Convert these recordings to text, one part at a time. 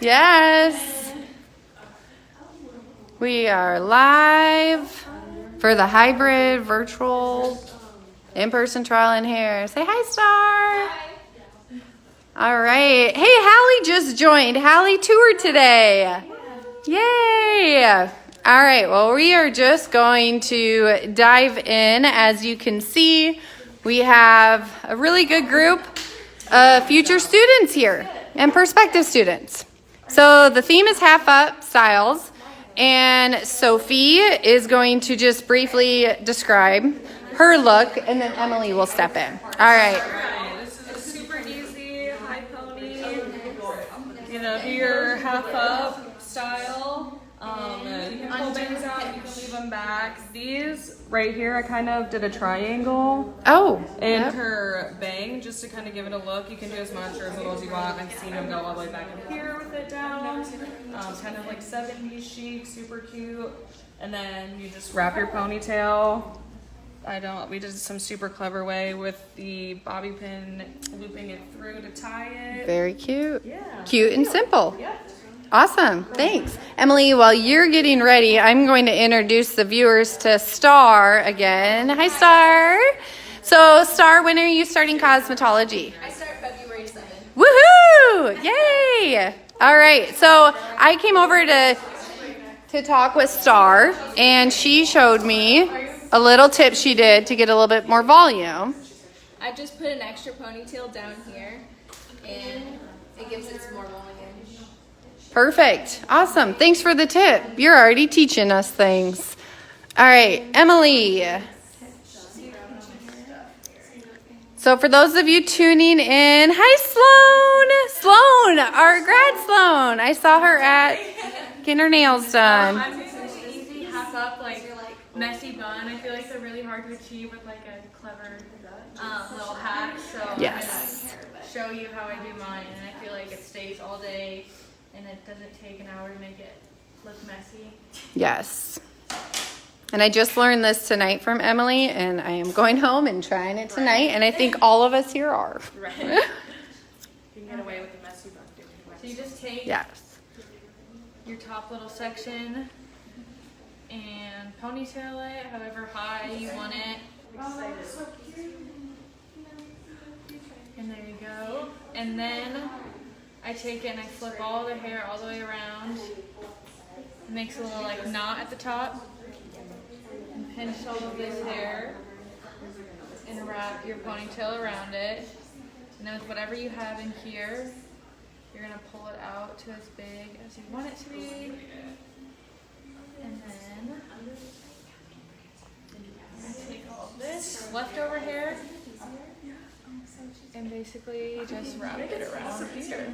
Yes. We are live for the hybrid virtual in-person trial and hair. Say hi, Star. Hi. All right. Hey, Hallie just joined. Hallie toured today. Yay. All right. Well, we are just going to dive in. As you can see, we have a really good group of future students here and prospective students. So the theme is half up styles, and Sophie is going to just briefly describe her look, and then Emily will step in. All right. This is a super easy high pony, do your half up style. You can pull bangs out, you can leave them back. These right here, I kind of did a triangle. Oh. In her bang, just to kind of give it a look. You can do as much or as little as you want. I've seen them go all the way back in here with it down. Kind of like 70s chic, super cute. And then you just wrap your ponytail. We did some super clever way with the bobby pin, looping it through to tie it. Very cute. Yeah. Cute and simple. Yeah. Awesome. Thanks. Emily, while you're getting ready, I'm going to introduce the viewers to Star again. Hi, Star. So, Star, when are you starting cosmetology? I start February 7th. Woohoo! Yay! All right. So, I came over to talk with Star, and she showed me a little tip she did to get a little bit more volume. I just put an extra ponytail down here, and it gives it some more volume. Perfect. Awesome. Thanks for the tip. You're already teaching us things. All right, Emily. So for those of you tuning in, hi, Sloan. Sloan, our grad Sloan. I saw her at getting her nails done. I'm doing such an easy half up, messy bun. I feel like they're really hard to achieve with like a clever little hack. So Yes. I'm gonna show you how I do mine, and I feel like it stays all day, and it doesn't take an hour to make it look messy. Yes. And I just learned this tonight from Emily, and I am going home and trying it tonight, and I think all of us here are. Right. You can get away with the messy bun doing So you just take Yes. your top little section and ponytail it however high you want it. And there you go. And then I take it and I flip all the hair all the way around. It makes a little knot at the top. And pinch all of this hair and wrap your ponytail around it. And then with whatever you have in here, you're gonna pull it out to as big as you want it to be. And then I take all of this leftover hair and basically just wrap it around here.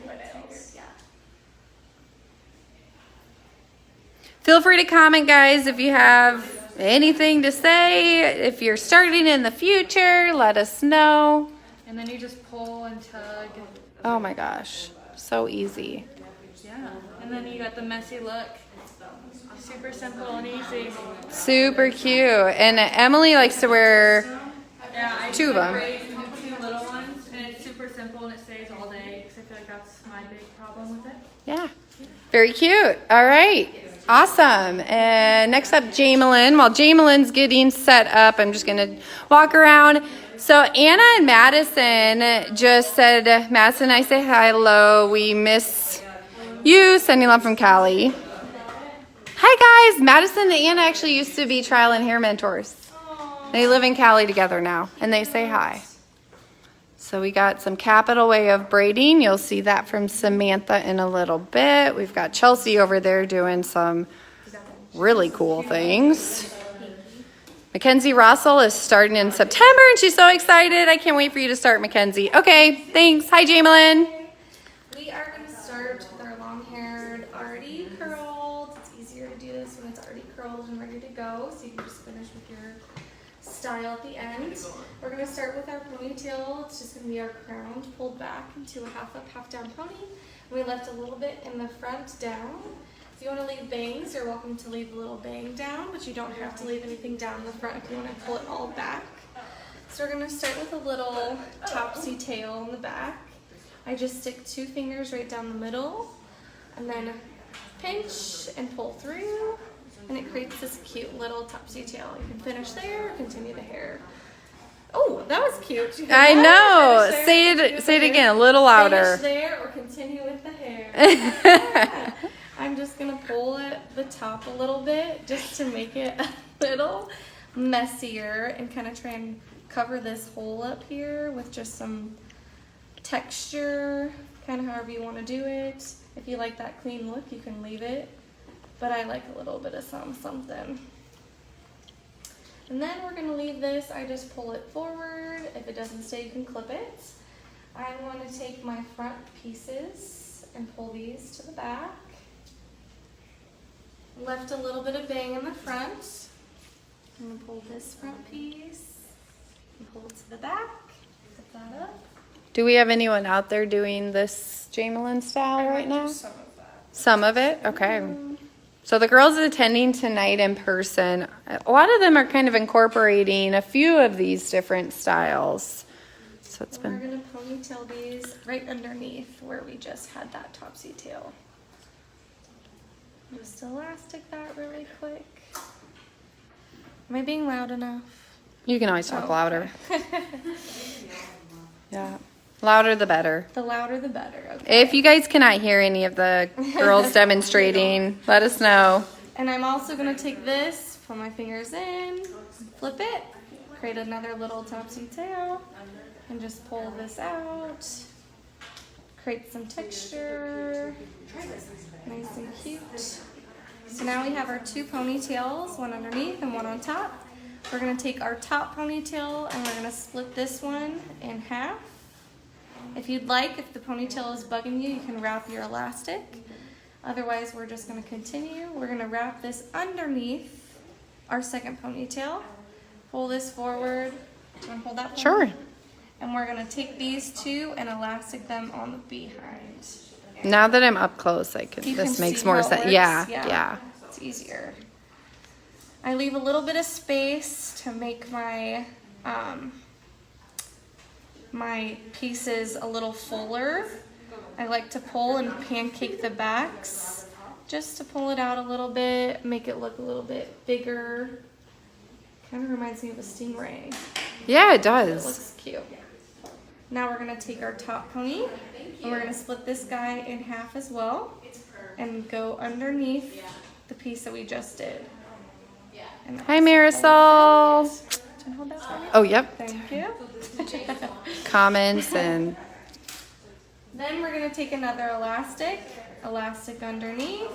Feel free to comment, guys, if you have anything to say. If you're starting in the future, let us know. And then you just pull and tug. Oh my gosh, so easy. Yeah. And then you got the messy look. Super simple and easy. Super cute. And Emily likes to wear Yeah, I two of them. two little ones, and it's super simple and it stays all day because I feel like that's my big problem with it. Yeah, very cute. All right, awesome. And next up, Jamelyn. While Jamelin's getting set up, I'm just gonna walk around. So Anna and Madison just said, Madison, I say hello. We miss you. Sending love from Cali. Hi guys, Madison and Anna actually used to be trial and hair mentors. They live in Cali together now, and they say hi. So we got some capital way of braiding. You'll see that from Samantha in a little bit. We've got Chelsea over there doing some really cool things. Mackenzie Russell is starting in September, and she's so excited. I can't wait for you to start, Mackenzie. Okay, thanks. Hi, Jamelyn. We are going to start with our long-haired, already curled. It's easier to do this when it's already curled and ready to go, so you can just finish with your style at the end. We're going to start with our ponytail. It's just going to be our crown pulled back into a half up, half down pony. We left a little bit in the front down. If you want to leave bangs, you're welcome to leave a little bang down, but you don't have to leave anything down in the front if you want to pull it all back. So we're going to start with a little topsy tail in the back. I just stick 2 fingers right down the middle, and then pinch and pull through, and it creates this cute little topsy tail. You can finish there, continue the hair. Oh, that was cute. You I can know. finish there, Say continue it. with Say the it again, hair. a little louder. Finish there or continue with the hair. I'm just gonna pull at the top a little bit just to make it a little messier and kind of try and cover this hole up here with just some texture, kind of however you want to do it. If you like that clean look, you can leave it, but I like a little bit of something. And then we're gonna leave this, I just pull it forward. If it doesn't stay, you can clip it. I want to take my front pieces and pull these to the back. Left a little bit of bang in the front. I'm gonna pull this front piece and pull it to the back. Put that up. Do we have anyone out there doing this Jamelin style right now? Some of that. Some of it? Okay. So the girls attending tonight in person, a lot of them are kind of incorporating a few of these different styles. So it's We're been, gonna ponytail these right underneath where we just had that topsy tail. Just elastic that really quick. Am I being loud enough? you can always talk Oh, louder. Yeah. Louder the better. The louder the better. Okay. If you guys cannot hear any of the girls demonstrating, let us know. And I'm also gonna take this, put my fingers in, flip it, create another little topsy tail, and just pull this out. Create some texture. Nice and cute. So now we have our two ponytails, one underneath and one on top. We're gonna take our top ponytail and we're gonna split this one in half. If you'd like, if the ponytail is bugging you, you can wrap your elastic. Otherwise, we're just gonna continue. We're gonna wrap this underneath our second ponytail. Pull this forward. Do you wanna hold that for me? Sure. And we're gonna take these two and elastic them on the behind. Now that I'm up close, I can. You This can makes see more how it sense. works? Yeah. It's easier. I leave a little bit of space to make my my pieces a little fuller. I like to pull and pancake the backs just to pull it out a little bit, make it look a little bit bigger. Kind of reminds me of a stingray. Yeah, it It does. looks cute. Now we're gonna take our top pony and we're gonna split this guy in half as well and go underneath the piece that we just did. And Hi, Marisol. Can you hold that for me? Oh, yep. Thank you. Comments and Then we're gonna take another elastic underneath.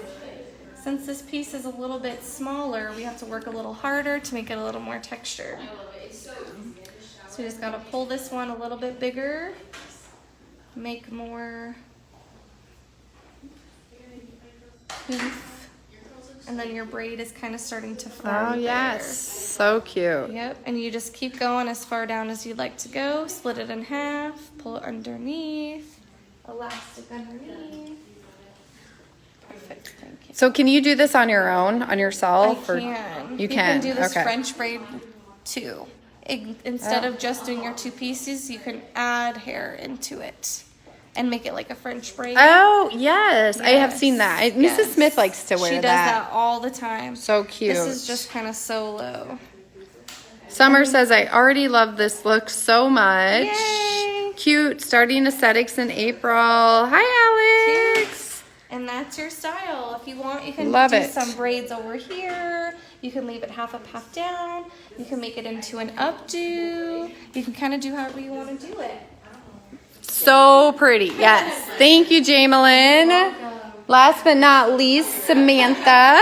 Since this piece is a little bit smaller, we have to work a little harder to make it a little more texture. So we just gotta pull this one a little bit bigger, make more poof, and then your braid is kind of starting to form. oh yes, so cute. Yep, and you just keep going as far down as you'd like to go. Split it in half, pull it underneath, elastic underneath. Perfect, thank you. So can you do this on your own, on yourself? I or can. You can. do this Okay. French braid too. Instead of just doing your two pieces, you can add hair into it and make it like a French braid. Oh yes, I have seen that. Yes, Mrs. yes. Smith likes to wear She does that all the time. So cute. This is just kind of solo. Summer says, I already love this look so much. Yay! Cute, starting aesthetics in April. Hi, Alex. And that's your style. If you want, you can Love do it. some braids over here. You can leave it half up, half down. You can make it into an updo. You can kind of do however you want to do it. So pretty. Yes. Thank you, Jamelin. Last but not least, Samantha.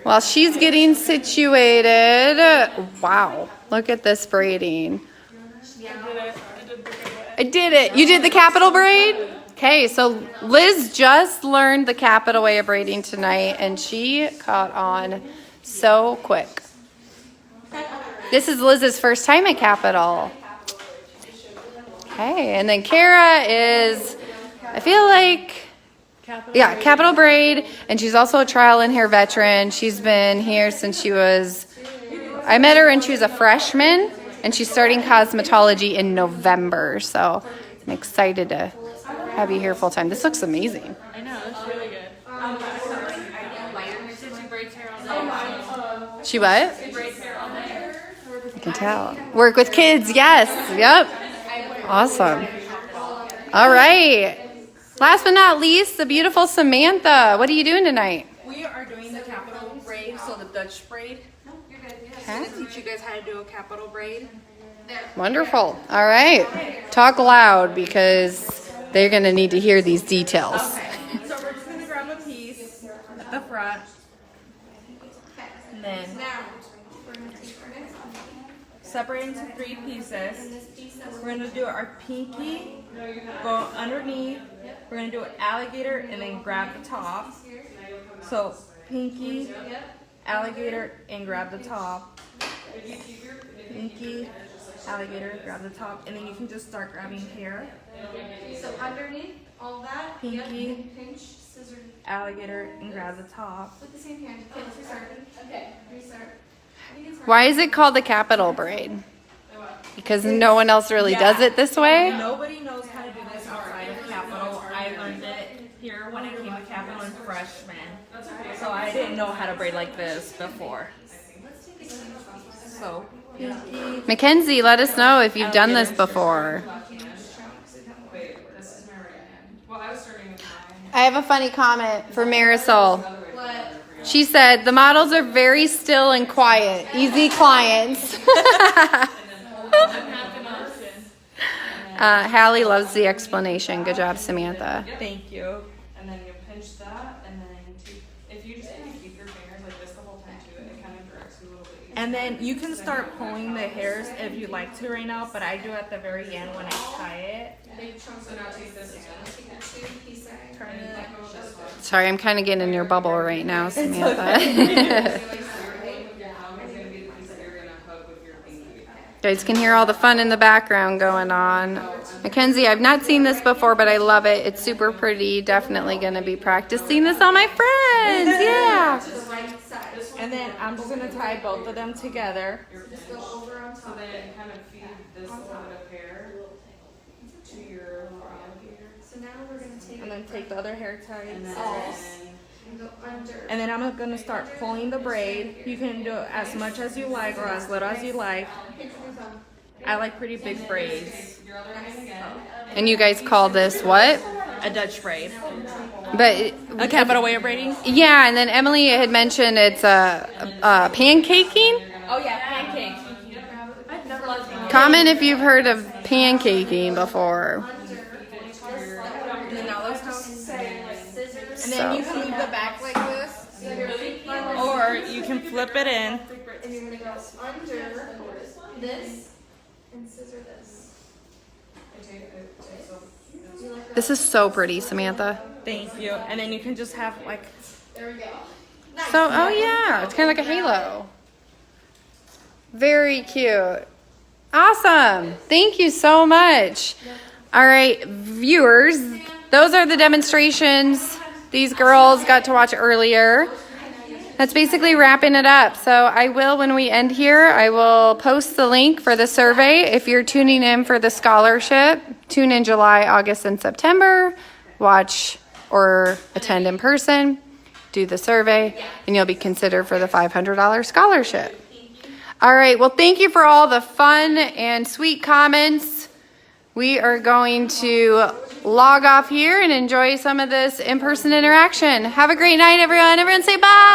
While she's getting situated. Wow. Look at this braiding. I did it. You did the capital braid? Okay, so Liz just learned the capital way of braiding tonight, and she caught on so quick. This is Liz's first time at Capital. Okay, and then Kara is, I feel like, yeah, Capital Braid, and she's also a trial and hair veteran. She's been here since she was, I met her when she was a freshman, and she's starting cosmetology in November, so I'm excited to have you here full time. This looks amazing. I know, it's really good. She what? I can tell. Work with kids, yes. Yep. Awesome. All right. Last but not least, the beautiful Samantha. What are you doing tonight? We are doing the capital braid, so the Dutch braid. I'm going to teach you guys how to do a capital braid. Wonderful. All right. Talk loud because they're going to need to hear these details. Okay, so we're just going to grab a piece at the front. And then separate into 3 pieces. We're going to do our pinky, go underneath. We're going to do an alligator and then grab the top. So pinky, alligator, and grab the top. Pinky, alligator, grab the top, and then you can just start grabbing hair. So underneath all that, Pinky, pinch, scissor, alligator, and grab the top. with the same hand. Okay, let's restart. Okay, restart. Why is it called the capital braid? Because no one else really does it this way? Nobody knows how to do this outside of Capital. I learned it here when I came to Capital in freshman. So I didn't know how to braid like this before. So, pinky, Mackenzie, let us know if you've done this before. Wait, this is my right hand. Well, I was starting with mine. I have a funny comment for Marisol. What? She said, the models are very still and quiet. Easy clients. Hallie loves the explanation. Good job, Samantha. thank you. And then you pinch that, and then if you just kind of keep your fingers like this the whole time too, it kind of directs you a little bit easier. And then you can start pulling the hairs if you'd like to right now, but I do at the very end when I tie it. So now take this hand. Turn it. Sorry, I'm kind of getting in your bubble right now, Samantha. Guys can hear all the fun in the background going on. Mackenzie, I've not seen this before, but I love it. It's super pretty. Definitely going to be practicing this on my friends. Yeah. And then I'm just going to tie both of them together. So then kind of feed this little bit of hair to your alligator. So now we're gonna take And then take the other hair ties. And then and go under. And then I'm going to start pulling the braid. You can do it as much as you like or as little as you like. I like pretty big braids. And you guys call this what? A Dutch braid. But A capital way of braiding? yeah, and then Emily had mentioned it's pancaking. Oh yeah, pancakes. I've never liked pancakes. Comment if you've heard of pancaking before. And then now let's go. And So. then you can leave the back like this. Or you can flip it in. And you're gonna go under this and scissor this. This is so pretty, Samantha. Thank you. And then you can just have like, So, oh yeah, it's kind of like a halo. Very cute. Awesome. Thank you so much. All right, viewers, those are the demonstrations these girls got to watch earlier. That's basically wrapping it up. So I will, when we end here, I will post the link for the survey. If you're tuning in for the scholarship, tune in July, August, and September. Watch or attend in person, do the survey, and you'll be considered for the $500 scholarship. All right, well, thank you for all the fun and sweet comments. We are going to log off here and enjoy some of this in-person interaction. Have a great night, everyone. Everyone say bye.